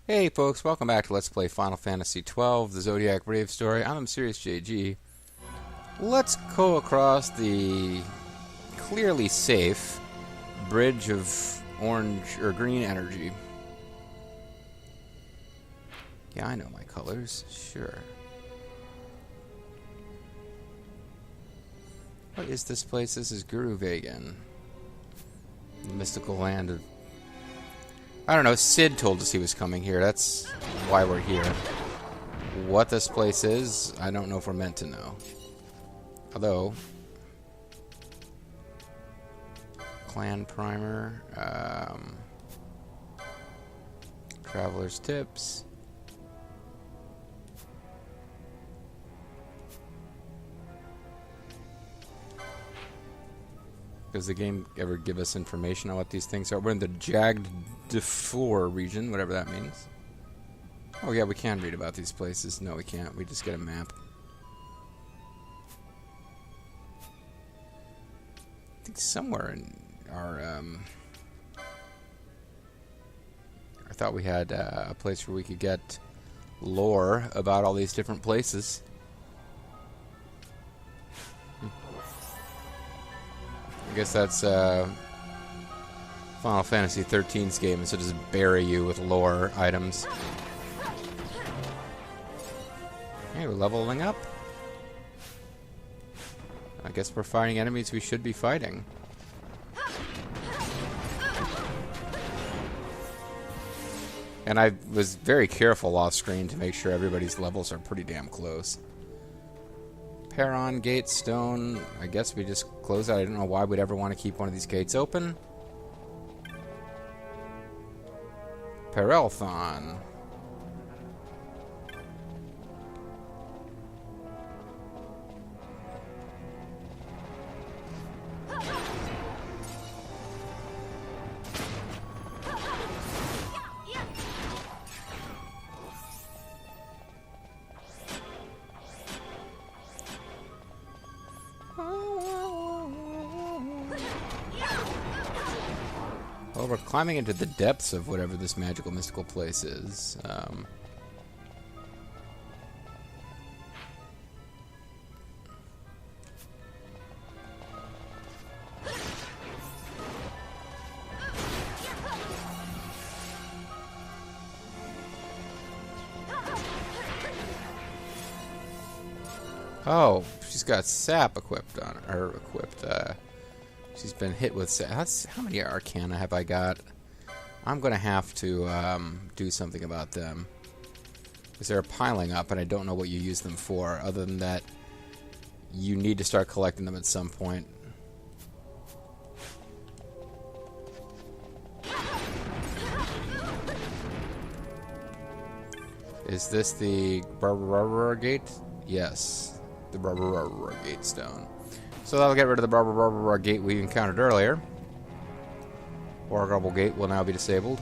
Hey folks, welcome back to Let's Play Final Fantasy XII The Zodiac Brave Story. I'm MysteriousJG. Let's go across the clearly safe bridge of orange or green energy. Yeah, I know my colors. Sure. What is this place? This is Guru Vagan. The mystical land of... I don't know, Sid told us he was coming here. That's why we're here. What this place is, I don't know if we're meant to know. Although... Clan Primer. Traveler's Tips. Does the game ever give us information on what these things are? We're in the Jagged Defour region, whatever that means. Oh yeah, we can read about these places. No, we can't. We just get a map. I think somewhere in our... I thought we had a place where we could get lore about all these different places. I guess that's Final Fantasy XIII's game, so just bury you with lore items. Hey, we're leveling up. I guess we're fighting enemies we should be fighting. And I was very careful off screen to make sure everybody's levels are pretty damn close. Perron Gate Stone. I guess we just close that. I don't know why we'd ever want to keep one of these gates open. Perelthon. Well, we're climbing into the depths of whatever this magical, mystical place is. Oh, she's got sap equipped on her. She's been hit with sap. How many Arcana have I got? I'm going to have to do something about them. Because they're piling up, and I don't know what you use them for, other than that you need to start collecting them at some point. Is this the Barbara Gate? Yes, the Barbara Gate Stone. So that'll get rid of the Barbara Gate we encountered earlier. Wargarble Gate will now be disabled.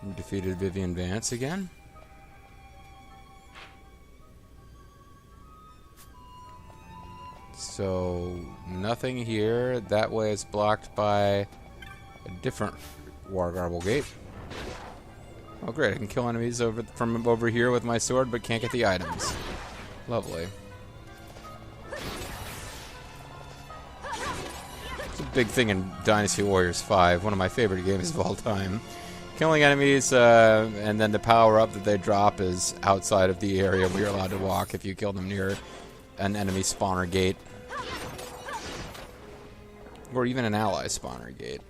We defeated Vivian Vance again. So nothing here. That way is blocked by a different Wargarble Gate. Oh great, I can kill enemies from over here with my sword, but can't get the items. Lovely. It's a big thing in Dynasty Warriors 5, one of my favorite games of all time. Killing enemies, and then the power-up that they drop is outside of the area where you're allowed to walk if you kill them near an enemy spawner gate. Or even an ally spawner gate.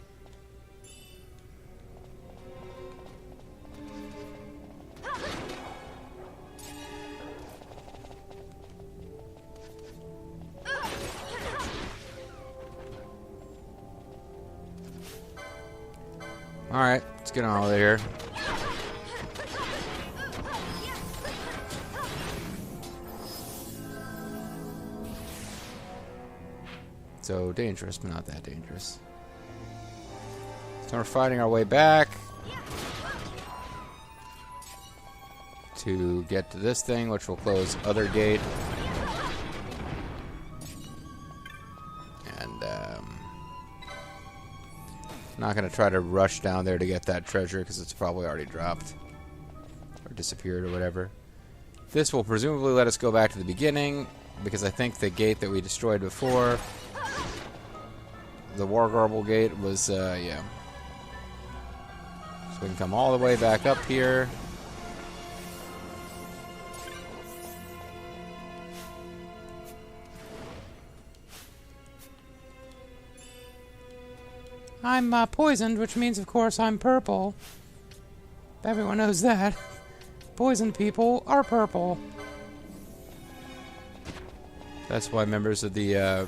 Alright, let's get on over here. So dangerous, but not that dangerous. So we're fighting our way back to get to this thing, which will close other gate. And Not going to try to rush down there to get that treasure because it's probably already dropped. Or disappeared or whatever. This will presumably let us go back to the beginning, because I think the gate that we destroyed before, the War Garble gate, was, yeah. So we can come all the way back up here. I'm poisoned, which means, of course, I'm purple. Everyone knows that. Poisoned people are purple. That's why members of the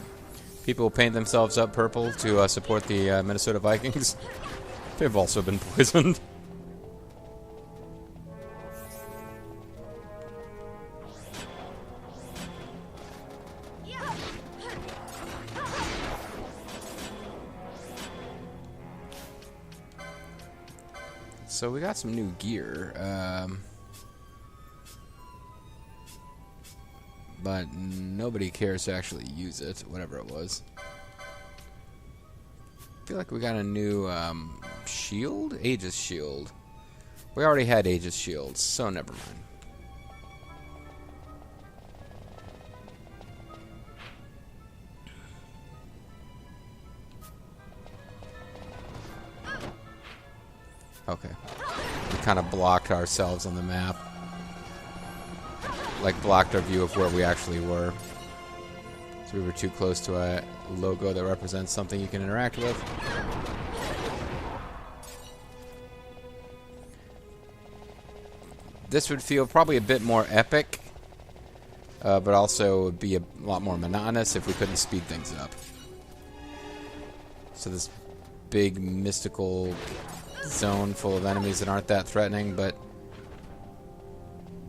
people paint themselves up purple to support the Minnesota Vikings. They've also been poisoned. So we got some new gear, but nobody cares to actually use it, whatever it was. I feel like we got a new shield? Aegis shield. We already had Aegis shields, so never mind. Okay. We kind of blocked ourselves on the map. Like, blocked our view of where we actually were. So we were too close to a logo that represents something you can interact with. This would feel probably a bit more epic, but also would be a lot more monotonous if we couldn't speed things up. So this big mystical zone full of enemies that aren't that threatening, but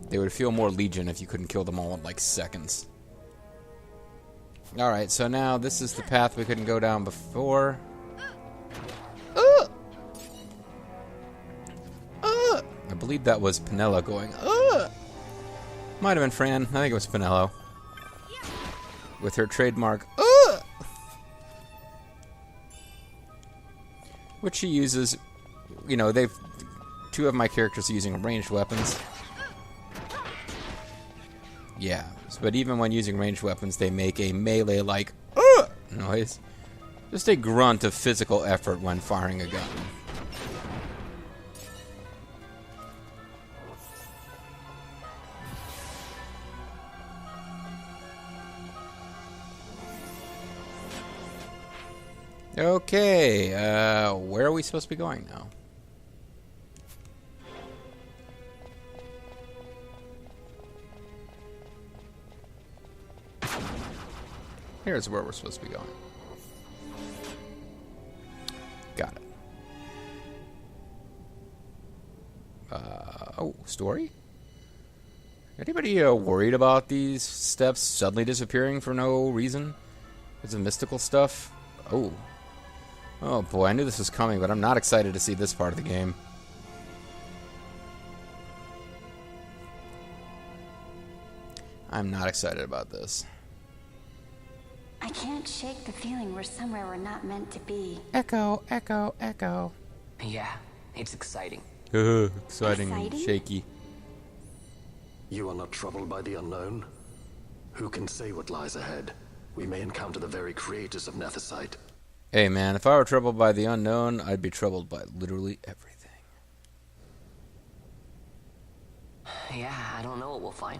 they would feel more Legion if you couldn't kill them all in like seconds. Alright, so now this is the path we couldn't go down before. I believe that was Pinello going, Might have been Fran. I think it was Pinello. With her trademark, which she uses. You know, two of my characters are using ranged weapons. Yeah, but even when using ranged weapons, they make a melee-like noise. Just a grunt of physical effort when firing a gun. Okay, where are we supposed to be going now? Here's where we're supposed to be going. Got it. Oh, story? Anybody worried about these steps suddenly disappearing for no reason? It's mystical stuff. Oh. Oh boy, I knew this was coming, but I'm not excited to see this part of the game. I'm not excited about this. I can't shake the feeling we're somewhere we're not meant to be. Echo, echo, echo. Yeah, it's exciting. Exciting, shaky. You are not troubled by the unknown? Who can say what lies ahead? We may encounter the very creators of Nethersite. Hey man, if I were troubled by the unknown, I'd be troubled by literally everything. Yeah, I don't know what we'll find.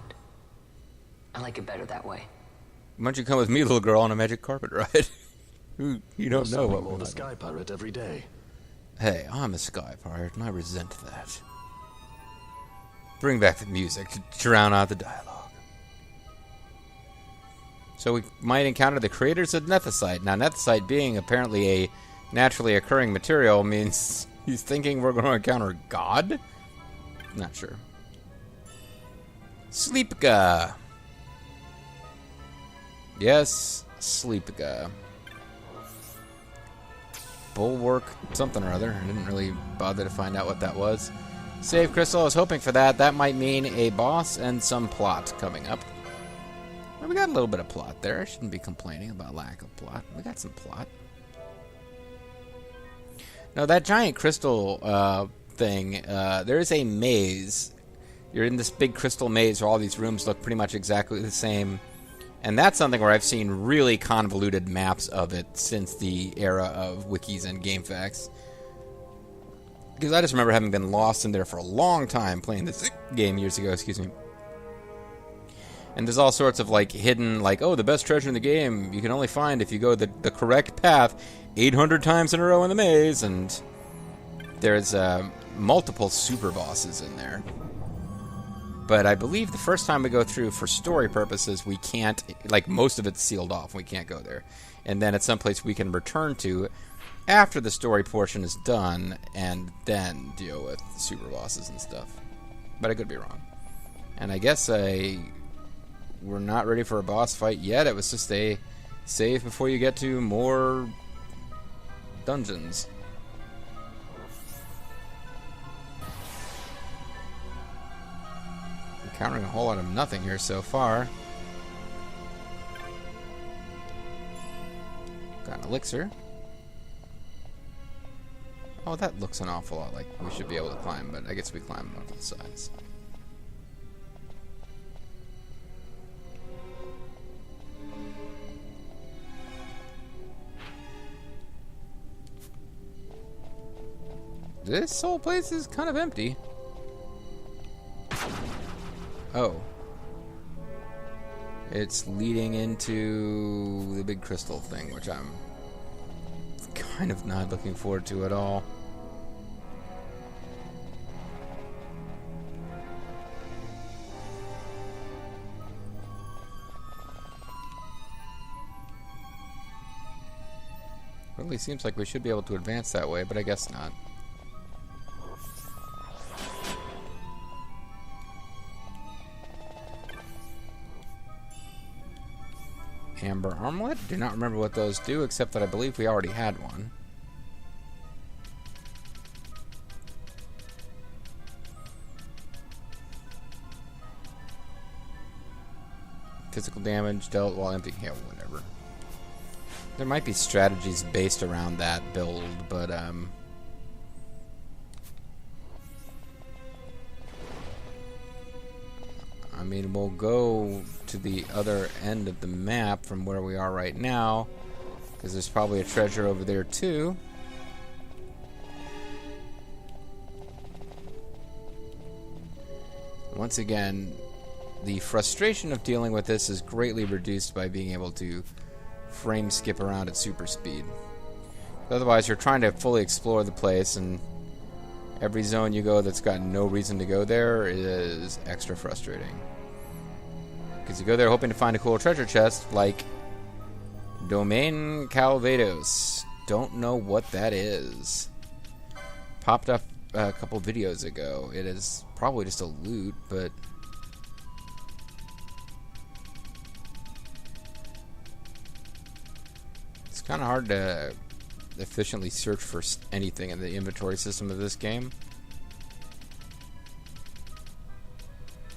I like it better that way. Why don't you come with me, little girl, on a magic carpet ride? You don't know what we're the Sky Pirate every day. Hey, I'm a Sky Pirate, and I resent that. Bring back the music to drown out the dialogue. So we might encounter the creators of Nethersite. Now, Nethersite being apparently a naturally occurring material means he's thinking we're going to encounter God? Not sure. Sleepga. Yes, Sleepga. Bulwark something or other. I didn't really bother to find out what that was. Save Crystal. I was hoping for that. That might mean a boss and some plot coming up. Well, we got a little bit of plot there. I shouldn't be complaining about lack of plot. We got some plot. No, that giant crystal thing, there is a maze. You're in this big crystal maze where all these rooms look pretty much exactly the same. And that's something where I've seen really convoluted maps of it since the era of wikis and GameFAQs. Because I just remember having been lost in there for a long time playing this game years ago, excuse me. And there's all sorts of, like, hidden, like, oh, the best treasure in the game you can only find if you go the correct path 800 times in a row in the maze. And there's multiple super bosses in there. But I believe the first time we go through for story purposes, we can't, like, most of it's sealed off. We can't go there. And then it's someplace we can return to after the story portion is done and then deal with super bosses and stuff. But I could be wrong. And I guess we're not ready for a boss fight yet. It was just a save before you get to more dungeons. Encountering a whole lot of nothing here so far. Got an elixir. Oh, that looks an awful lot like we should be able to climb, but I guess we climb on both sides. This whole place is kind of empty. Oh. It's leading into the big crystal thing, which I'm kind of not looking forward to at all. Really seems like we should be able to advance that way, but I guess not. Amber Armlet? Do not remember what those do, except that I believe we already had one. Physical damage dealt while empty. Yeah, whatever. There might be strategies based around that build, but I mean, we'll go to the other end of the map from where we are right now, because there's probably a treasure over there too. Once again, the frustration of dealing with this is greatly reduced by being able to frame skip around at super speed. Otherwise, you're trying to fully explore the place, and every zone you go that's got no reason to go there is extra frustrating. Because you go there hoping to find a cool treasure chest, like Domain Calvados. Don't know what that is. Popped up a couple videos ago. It is probably just a loot, but it's kind of hard to efficiently search for anything in the inventory system of this game.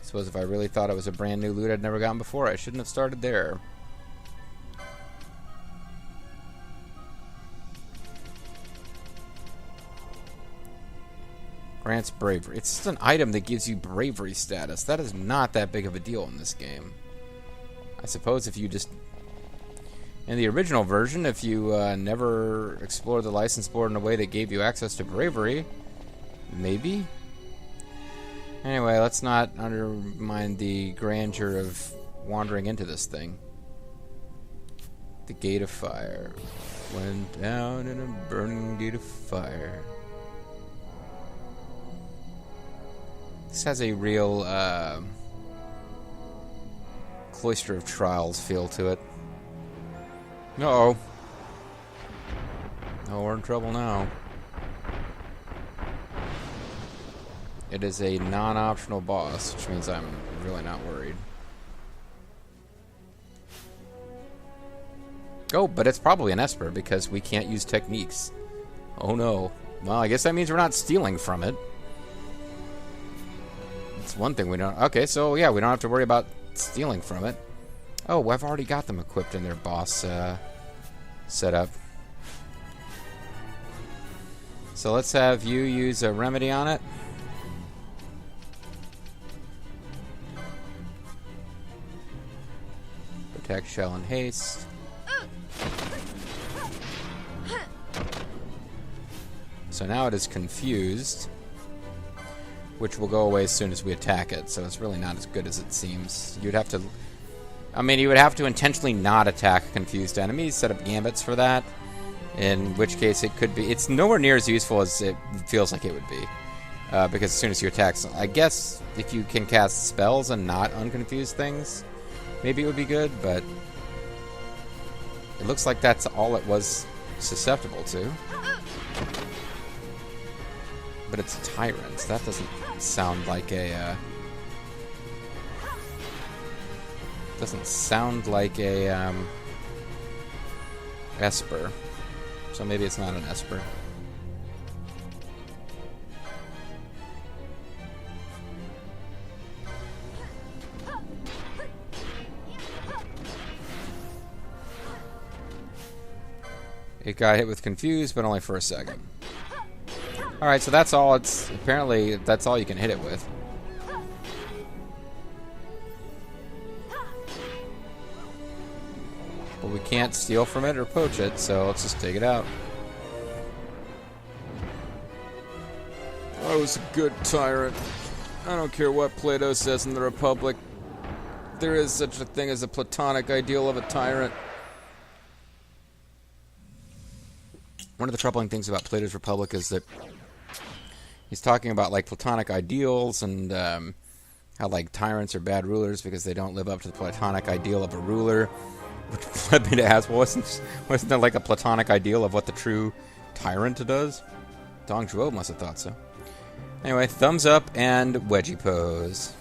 I suppose if I really thought it was a brand new loot I'd never gotten before, I shouldn't have started there. Grants bravery. It's just an item that gives you bravery status. That is not that big of a deal in this game. I suppose if you just... In the original version, if you never explored the license board in a way that gave you access to bravery, maybe? Anyway, let's not undermine the grandeur of wandering into this thing. The Gate of Fire. Went down in a burning gate of fire. This has a real Cloister of Trials feel to it. Uh-oh. Oh, we're in trouble now. It is a non-optional boss, which means I'm really not worried. Oh, but it's probably an Esper, because we can't use techniques. Oh no. Well, I guess that means we're not stealing from it. It's one thing we don't... Okay, so yeah, we don't have to worry about stealing from it. Oh, I've already got them equipped in their boss setup. So let's have you use a remedy on it. Protect, shell, and haste. So now it is confused, which will go away as soon as we attack it, so it's really not as good as it seems. You'd have to... I mean, you would have to intentionally not attack confused enemies, set up gambits for that, in which case it could be... It's nowhere near as useful as it feels like it would be, because as soon as you attack... I guess if you can cast spells and not unconfuse things, maybe it would be good, but it looks like that's all it was susceptible to. But it's tyrants. That doesn't sound like a... doesn't sound like a Esper. So maybe it's not an Esper. It got hit with confused, but only for a second. Alright, so that's all it's... Apparently, that's all you can hit it with. But we can't steal from it or poach it, so let's just take it out. I was a good tyrant. I don't care what Plato says in the Republic. There is such a thing as a platonic ideal of a tyrant. One of the troubling things about Plato's Republic is that he's talking about, like, platonic ideals and how, like, tyrants are bad rulers because they don't live up to the platonic ideal of a ruler. Which led me to ask, well, wasn't there, like, a platonic ideal of what the true tyrant does? Dong Zhuo must have thought so. Anyway, thumbs up and wedgie pose.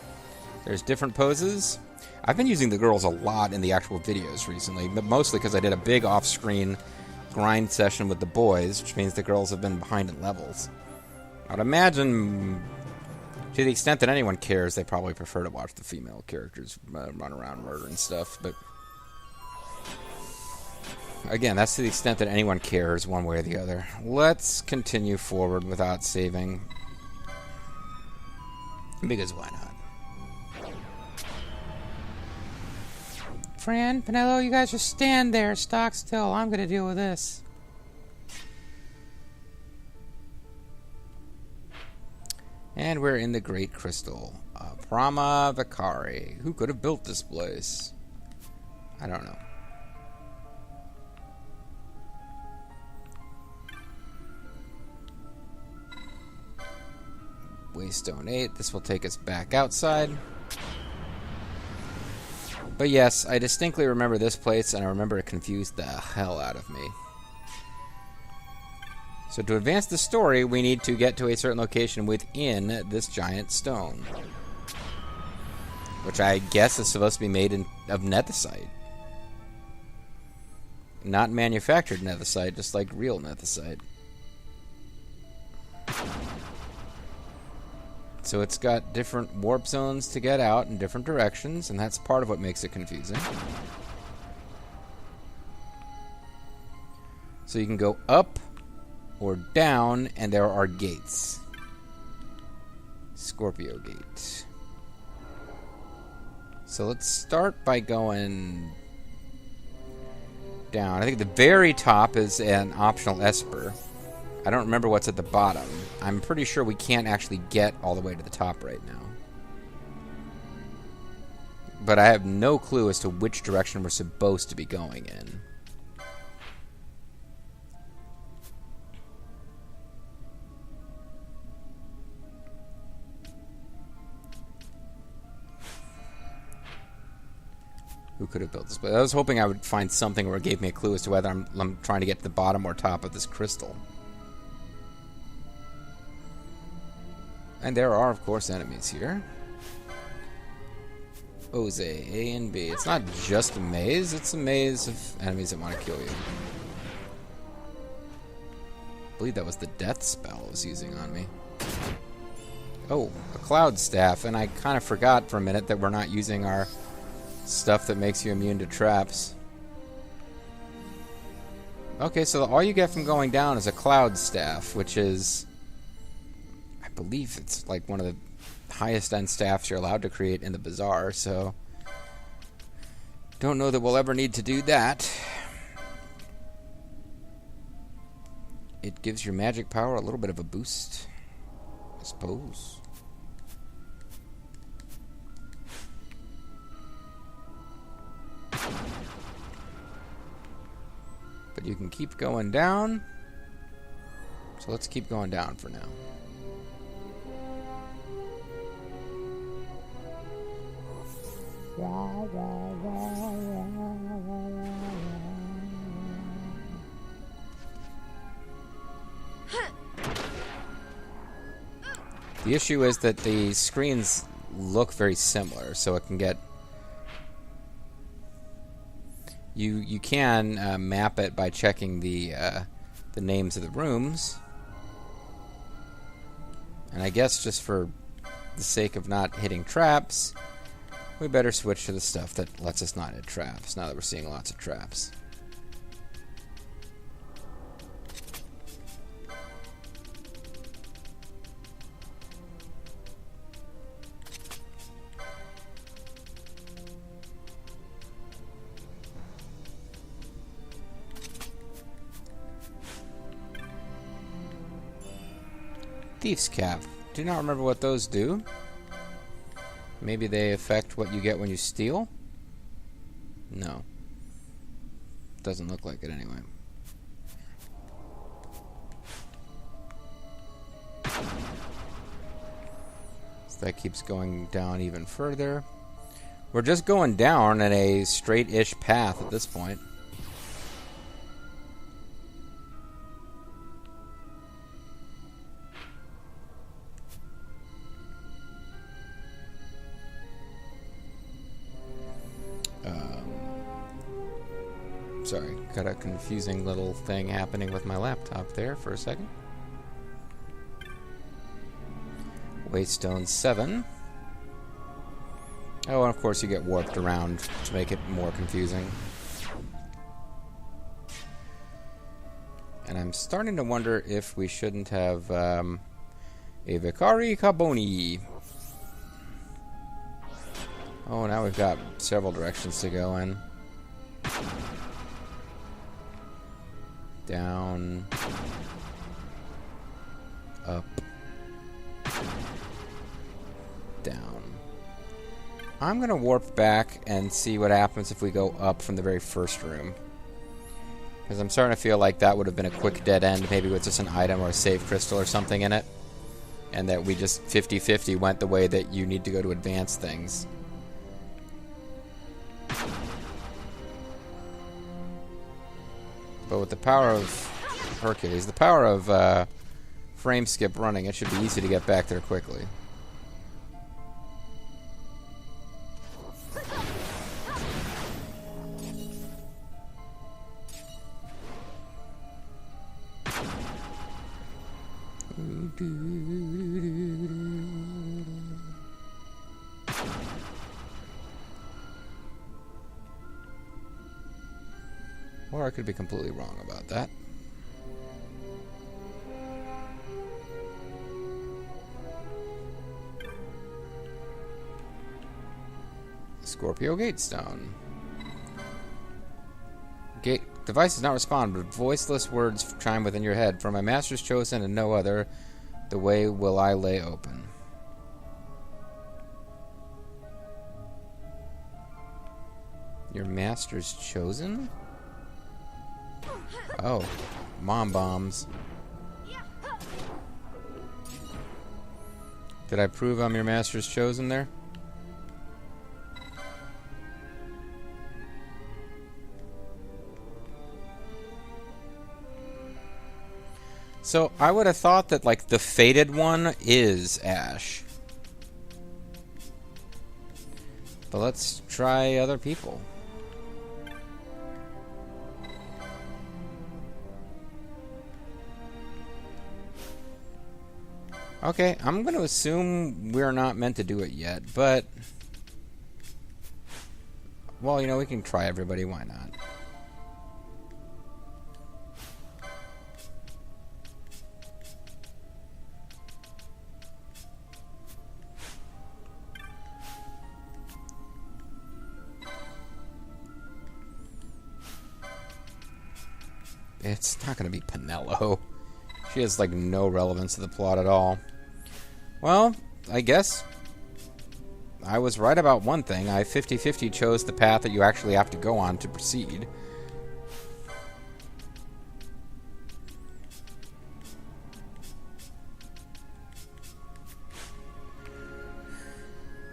There's different poses. I've been using the girls a lot in the actual videos recently, but mostly because I did a big off-screen grind session with the boys, which means the girls have been behind in levels. I would imagine, to the extent that anyone cares, they probably prefer to watch the female characters run around murdering stuff, but again, that's to the extent that anyone cares one way or the other. Let's continue forward without saving, because why not? Fran, Penelo, you guys just stand there, stock still. I'm gonna deal with this. And we're in the Great Crystal. Prama Vicari. Who could have built this place? I don't know. Waystone 8. This will take us back outside. But yes, I distinctly remember this place, and I remember it confused the hell out of me. So to advance the story, we need to get to a certain location within this giant stone. Which I guess is supposed to be made of nethicite. Not manufactured nethicite, just like real nethicite. So it's got different warp zones to get out in different directions, and that's part of what makes it confusing. So you can go up or down, and there are gates. Scorpio Gate. So let's start by going down. I think the very top is an optional Esper. I don't remember what's at the bottom. I'm pretty sure we can't actually get all the way to the top right now. But I have no clue as to which direction we're supposed to be going in. Who could have built this place? I was hoping I would find something where it gave me a clue as to whether I'm trying to get to the bottom or top of this crystal. And there are, of course, enemies here. Oze, A and B. It's not just a maze, it's a maze of enemies that want to kill you. I believe that was the death spell I was using on me. Oh, a cloud staff, and I kind of forgot for a minute that we're not using our stuff that makes you immune to traps. Okay, so all you get from going down is a cloud staff, which is, I believe it's like one of the highest end staffs you're allowed to create in the bazaar, so don't know that we'll ever need to do that. It gives your magic power a little bit of a boost, I suppose. But you can keep going down. So let's keep going down for now. The issue is that the screens look very similar, so it can get... You can map it by checking the names of the rooms. And I guess just for the sake of not hitting traps, we better switch to the stuff that lets us not hit traps, now that we're seeing lots of traps. Thief's Cap. Do not remember what those do. Maybe they affect what you get when you steal? No. Doesn't look like it anyway. So that keeps going down even further. We're just going down in a straight-ish path at this point. Sorry, got a confusing little thing happening with my laptop there for a second. Waystone 7. Oh, and of course you get warped around to make it more confusing. And I'm starting to wonder if we shouldn't have a Vicari Carboni. Oh, now we've got several directions to go in. Down, up, down. I'm going to warp back and see what happens if we go up from the very first room. Because I'm starting to feel like that would have been a quick dead end, maybe with just an item or a save crystal or something in it. And that we just 50-50 went the way that you need to go to advance things. But with the power of Hercules, the power of frame skip running, it should be easy to get back there quickly. Or I could be completely wrong about that. Scorpio Gatestone. Gate device does not respond, but voiceless words chime within your head. For my master's chosen and no other, the way will I lay open. Your master's chosen? Oh, mom bombs. Did I prove I'm your master's chosen there? So I would have thought that like the fated one is Ash. But let's try other people. Okay, I'm going to assume we're not meant to do it yet, but... Well, you know, we can try everybody, why not? It's not going to be Pinello. She has, like, no relevance to the plot at all. Well, I guess I was right about one thing. I 50-50 chose the path that you actually have to go on to proceed.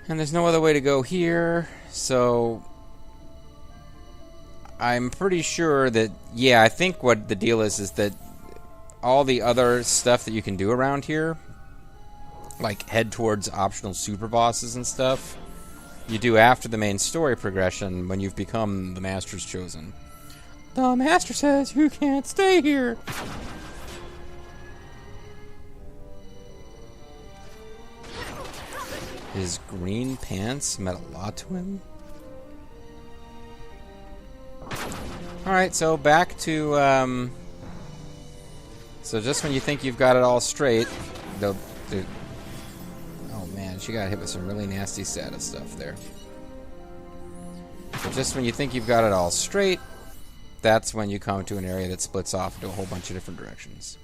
And there's no other way to go here, so I'm pretty sure that, yeah, I think what the deal is that all the other stuff that you can do around here, like head towards optional super bosses and stuff, you do after the main story progression when you've become the Master's Chosen. The Master says you can't stay here. His green pants meant a lot to him. Alright, so back to, so just when you think you've got it all straight, oh man, she got hit with some really nasty status stuff there. But just when you think you've got it all straight, that's when you come to an area that splits off into a whole bunch of different directions.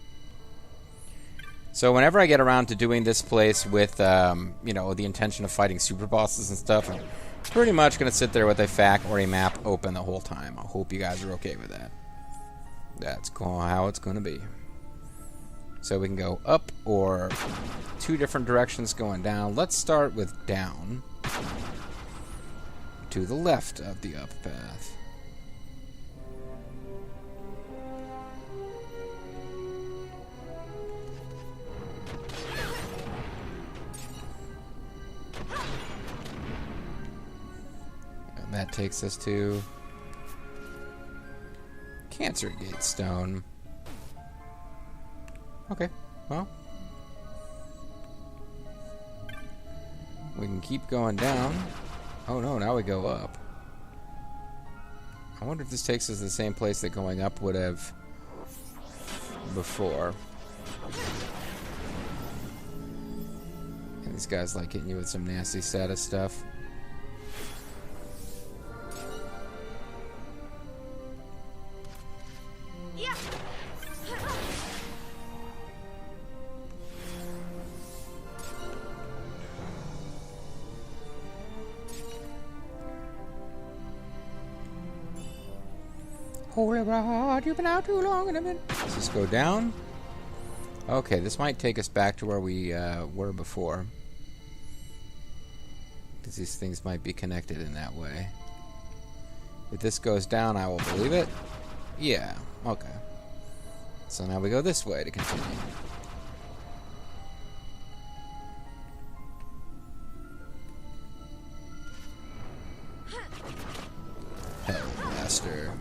So whenever I get around to doing this place with, you know, the intention of fighting super bosses and stuff, I'm pretty much going to sit there with a FAQ or a map open the whole time. I hope you guys are okay with that. That's how it's going to be. So we can go up or two different directions going down. Let's start with down to the left of the up path. And that takes us to Cancer Gate Stone. Okay, well, we can keep going down. Oh no, now we go up. I wonder if this takes us to the same place that going up would have before. And these guys like hitting you with some nasty status stuff. Holy rod, you've been out too long in a minute. Let's just go down. Okay, this might take us back to where we were before. Because these things might be connected in that way. If this goes down, I will believe it. Yeah, okay. So now we go this way to continue. Hellblaster.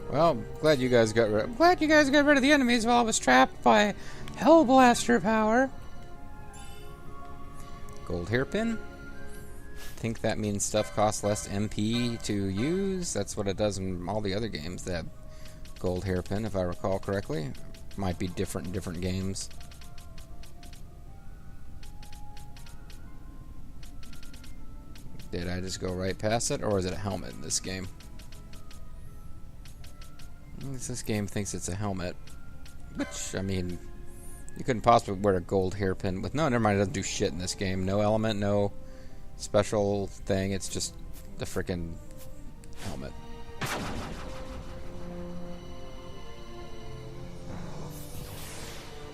Well, glad you guys got rid of the enemies while I was trapped by Hellblaster power. Gold hairpin. Think that means stuff costs less MP to use. That's what it does in all the other games that have gold hairpin, if I recall correctly. Might be different in different games. Did I just go right past it, or is it a helmet in this game? This game thinks it's a helmet, which, I mean, you couldn't possibly wear a gold hairpin with... No, never mind, it doesn't do shit in this game. No element, no special thing, it's just the frickin' helmet.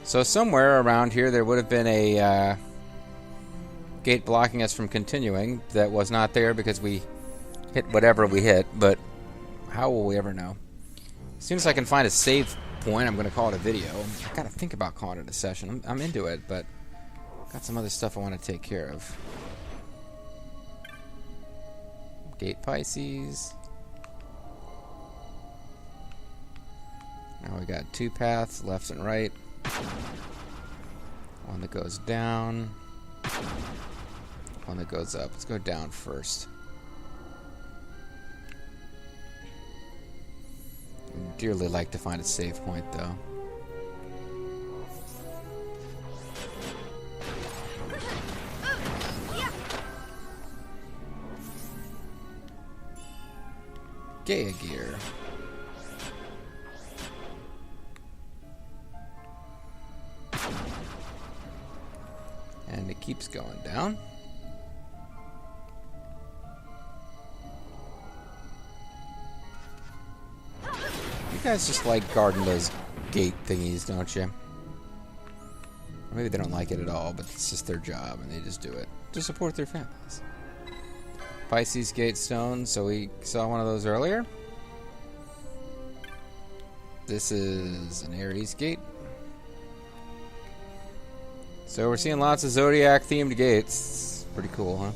So somewhere around here there would have been a gate blocking us from continuing that was not there because we hit whatever we hit, but how will we ever know? As soon as I can find a save point, I'm going to call it a video. I got to think about calling it a session. I'm into it, but I've got some other stuff I want to take care of. Gate Pisces. Now we got two paths, left and right. One that goes down. One that goes up. Let's go down first. I'd dearly like to find a save point, though. Gaia gear. And it keeps going down. You guys just like guarding those gate thingies, don't you? Or maybe they don't like it at all, but it's just their job, and they just do it to support their families. Pisces gate stone, so we saw one of those earlier. This is an Aries gate. So we're seeing lots of Zodiac-themed gates. Pretty cool, huh?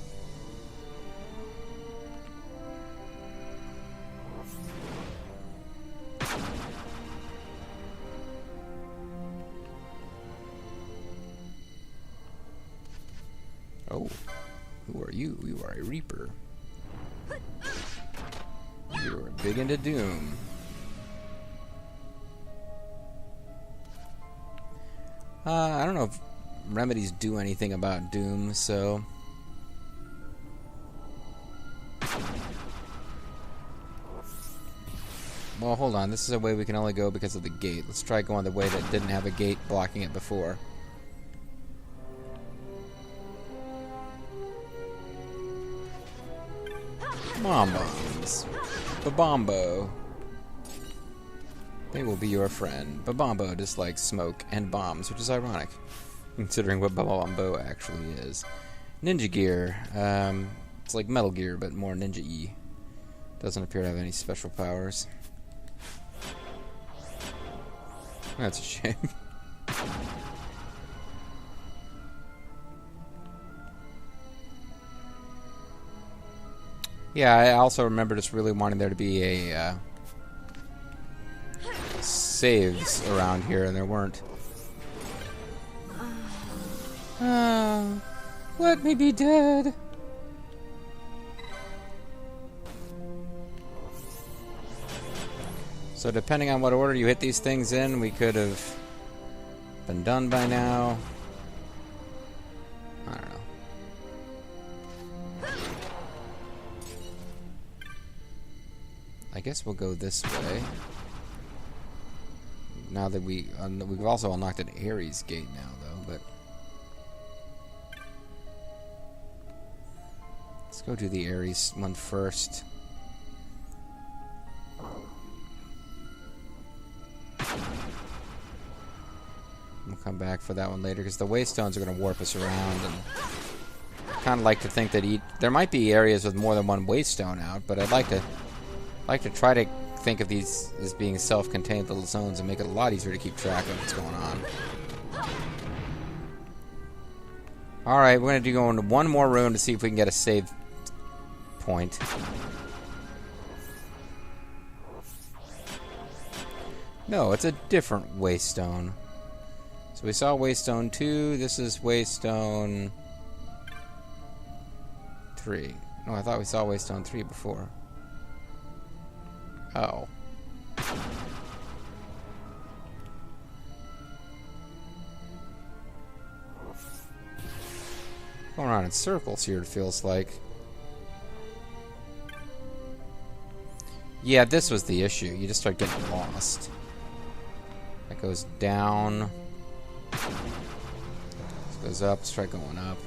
Oh, who are you? You are a Reaper. You're big into Doom. I don't know if remedies do anything about Doom, so... Well, hold on. This is a way we can only go because of the gate. Let's try going the way that didn't have a gate blocking it before. Bomb bombs. Babombo. They will be your friend. Babombo dislikes smoke and bombs, which is ironic, considering what Babombo actually is. Ninja gear. It's like Metal Gear, but more ninja-y. Doesn't appear to have any special powers. That's a shame. Yeah, I also remember just really wanting there to be a saves around here, and there weren't. Let me be dead. So depending on what order you hit these things in, we could have been done by now. I don't know. I guess we'll go this way. Now that we've also unlocked an Aries gate now, though, but... Let's go do the Aries one first. We'll come back for that one later, because the waystones are going to warp us around, and I kind of like to think that there might be areas with more than one waystone out, but I'd like to try to think of these as being self-contained little zones and make it a lot easier to keep track of what's going on. Alright, we're going to go into one more room to see if we can get a save point. No, it's a different waystone. So we saw Waystone 2, this is Waystone 3. No, I thought we saw Waystone 3 before. Oh. Going around in circles here, it feels like. Yeah, this was the issue. You just start getting lost. That goes down. This goes up. Let's try going up.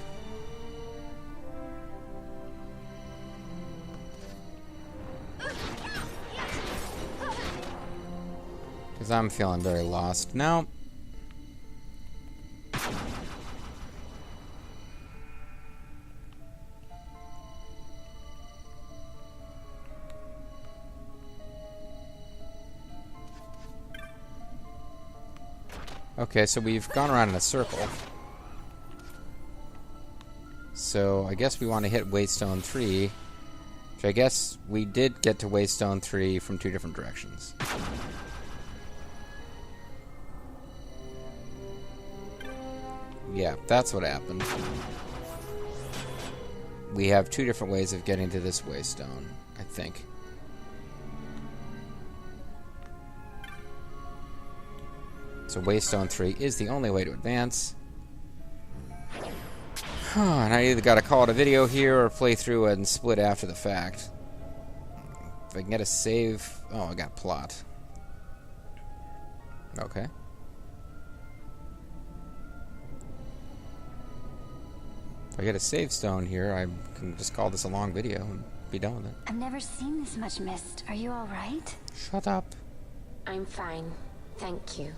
Because I'm feeling very lost now. Okay, so we've gone around in a circle. So I guess we want to hit Waystone 3, which I guess we did get to Waystone 3 from two different directions. Yeah, that's what happened. We have two different ways of getting to this Waystone, I think. So Waystone 3 is the only way to advance. And I either gotta call it a video here or play through it and split after the fact. If I can get a save... Oh, I got plot. Okay. If I get a save stone here, I can just call this a long video and be done with it. I've never seen this much mist. Are you all right? Shut up. I'm fine. Thank you.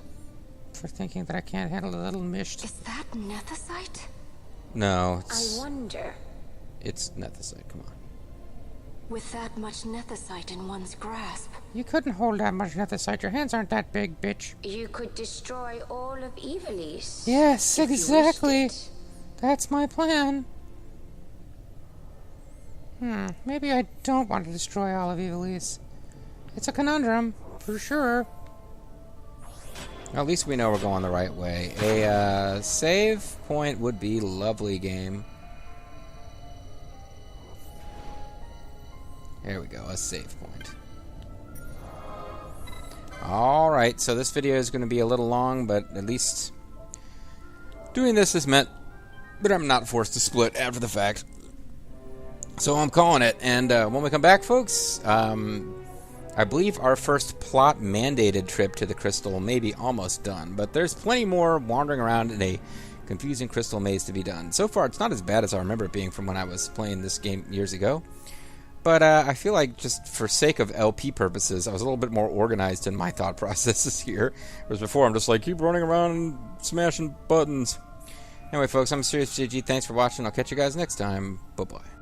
For thinking that I can't handle a little mist. Is that nethicite? No, I wonder. it's nethicite, come on. With that much nethicite in one's grasp, You couldn't hold that much nethicite. Your hands aren't that big, bitch. you could destroy all of Evilise. Yes, if you exactly. wished it. That's my plan. Maybe I don't want to destroy all of Evilise. It's a conundrum, for sure. At least we know we're going the right way. A save point would be lovely, game. There we go, a save point. Alright, so this video is going to be a little long, but at least doing this has meant that I'm not forced to split after the fact. So I'm calling it. And when we come back, folks, I believe our first plot-mandated trip to the crystal may be almost done, but there's plenty more wandering around in a confusing crystal maze to be done. So far, it's not as bad as I remember it being from when I was playing this game years ago. But I feel like just for sake of LP purposes, I was a little bit more organized in my thought processes here. Whereas before, I'm just like, keep running around and smashing buttons. Anyway, folks, I'm MysteriousJG. Thanks for watching. I'll catch you guys next time. Bye-bye.